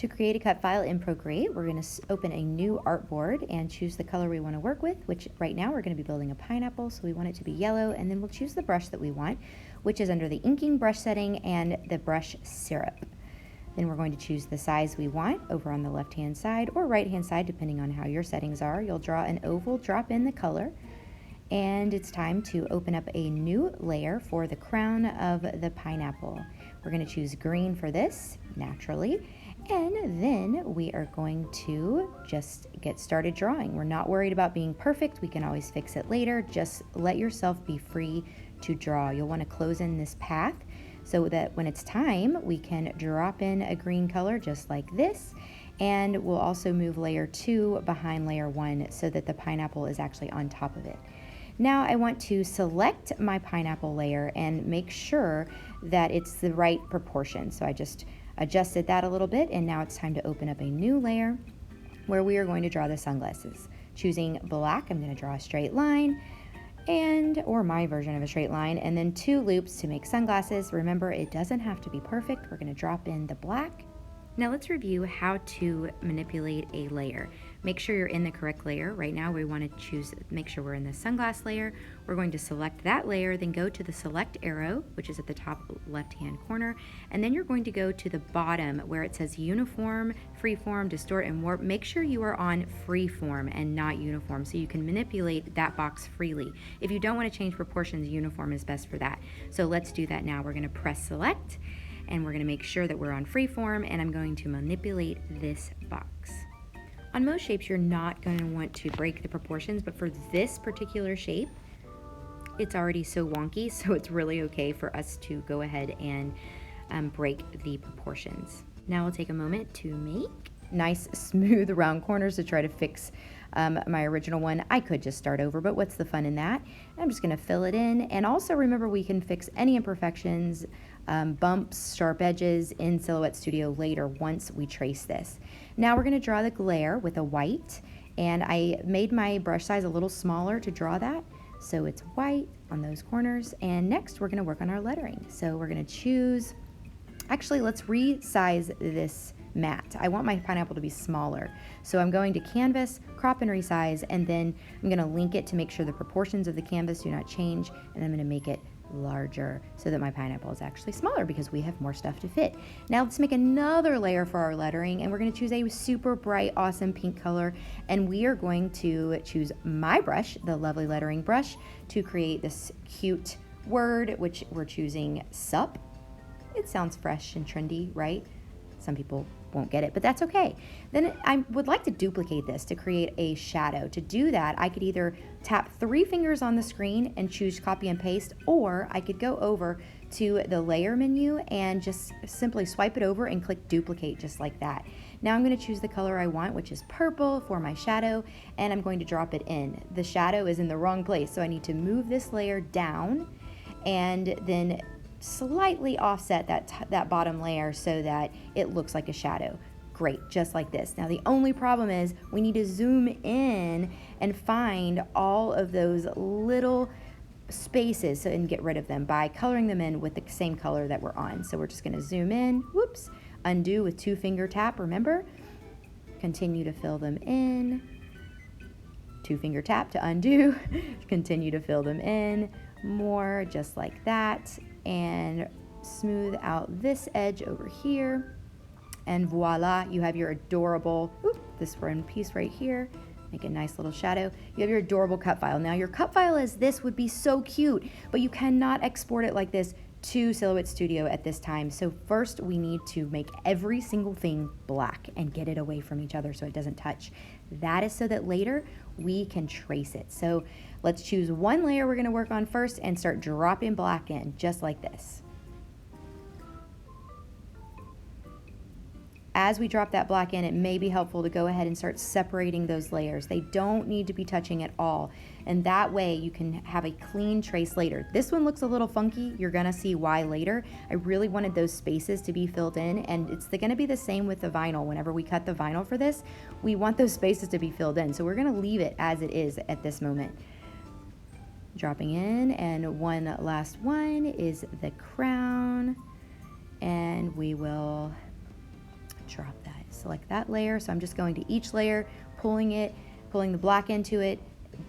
To create a cut file in Procreate, we're going to open a new artboard and choose the color we want to work with, which right now we're going to be building a pineapple, so we want it to be yellow, and then we'll choose the brush that we want, which is under the inking brush setting and the brush syrup. Then we're going to choose the size we want over on the left-hand side or right-hand side, depending on how your settings are. You'll draw an oval, drop in the color, and it's time to open up a new layer for the crown of the pineapple. We're going to choose green for this, naturally, and then we are going to just get started drawing. We're not worried about being perfect. We can always fix it later. Just let yourself be free to draw. You'll want to close in this path so that when it's time, we can drop in a green color just like this. And we'll also move layer 2 behind layer 1 so that the pineapple is actually on top of it. Now I want to select my pineapple layer and make sure that it's the right proportion. So I just adjusted that a little bit, and now it's time to open up a new layer where we are going to draw the sunglasses. Choosing black, I'm going to draw a straight line, or my version of a straight line, and then 2 loops to make sunglasses. Remember, it doesn't have to be perfect. We're going to drop in the black. Now let's review how to manipulate a layer. Make sure you're in the correct layer. Right now we want to make sure we're in the sunglass layer. We're going to select that layer, then go to the select arrow, which is at the top left-hand corner, and then you're going to go to the bottom where it says uniform, freeform, distort, and warp. Make sure you are on freeform and not uniform so you can manipulate that box freely. If you don't want to change proportions, uniform is best for that. So let's do that now. We're going to press select, and we're going to make sure that we're on freeform, and I'm going to manipulate this box. On most shapes, you're not going to want to break the proportions, but for this particular shape, it's already so wonky, so it's really okay for us to go ahead and break the proportions. Now we'll take a moment to make nice smooth round corners to try to fix my original one. I could just start over, but what's the fun in that? I'm just going to fill it in, and also remember we can fix any imperfections, bumps, sharp edges in Silhouette Studio later once we trace this. Now we're going to draw the glare with a white, and I made my brush size a little smaller to draw that, so it's white on those corners. And next we're going to work on our lettering. So we're going to choose, actually let's resize this mat. I want my pineapple to be smaller, so I'm going to canvas, crop and resize, and then I'm going to link it to make sure the proportions of the canvas do not change, and I'm going to make it larger so that my pineapple is actually smaller because we have more stuff to fit. Now let's make another layer for our lettering, and we're going to choose a super bright, awesome pink color, and we are going to choose my brush, the lovely lettering brush, to create this cute word, which we're choosing sup. It sounds fresh and trendy, right? Some people won't get it, but that's okay. Then I would like to duplicate this to create a shadow. To do that, I could either tap 3 fingers on the screen and choose copy and paste, or I could go over to the layer menu and just simply swipe it over and click duplicate just like that. Now I'm going to choose the color I want, which is purple for my shadow, and I'm going to drop it in. The shadow is in the wrong place, so I need to move this layer down and then slightly offset that bottom layer so that it looks like a shadow. Great, just like this. Now the only problem is we need to zoom in and find all of those little spaces and get rid of them by coloring them in with the same color that we're on. So we're just going to zoom in, whoops, undo with 2-finger tap, remember? Continue to fill them in, 2-finger tap to undo, continue to fill them in, more, just like that, and smooth out this edge over here, and voila, you have your adorable, this one piece right here, make a nice little shadow. You have your adorable cut file. Now your cut file as this would be so cute, but you cannot export it like this to Silhouette Studio at this time. So first we need to make every single thing black and get it away from each other so it doesn't touch. That is so that later we can trace it. So let's choose one layer we're going to work on first and start dropping black in just like this. As we drop that black in, it may be helpful to go ahead and start separating those layers. They don't need to be touching at all. And that way you can have a clean trace later. This one looks a little funky. You're gonna see why later. I really wanted those spaces to be filled in, and it's gonna be the same with the vinyl. Whenever we cut the vinyl for this, we want those spaces to be filled in. So we're gonna leave it as it is at this moment. Dropping in, and one last one is the crown, and we will drop that select that layer. So I'm just going to each layer, pulling the black into it,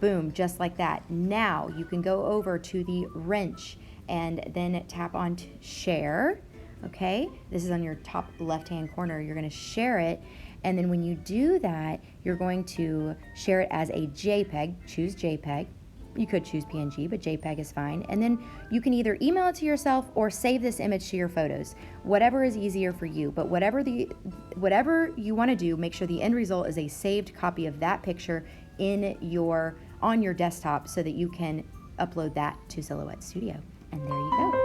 boom, just like that. Now you can go over to the wrench and then tap on share. Okay, this is on your top left-hand corner. You're going to share it, and then when you do that, you're going to share it as a JPEG. Choose JPEG. You could choose PNG, but JPEG is fine. And then you can either email it to yourself or save this image to your photos, whatever is easier for you. But whatever you want to do, make sure the end result is a saved copy of that picture on your desktop so that you can upload that to Silhouette Studio. And there you go.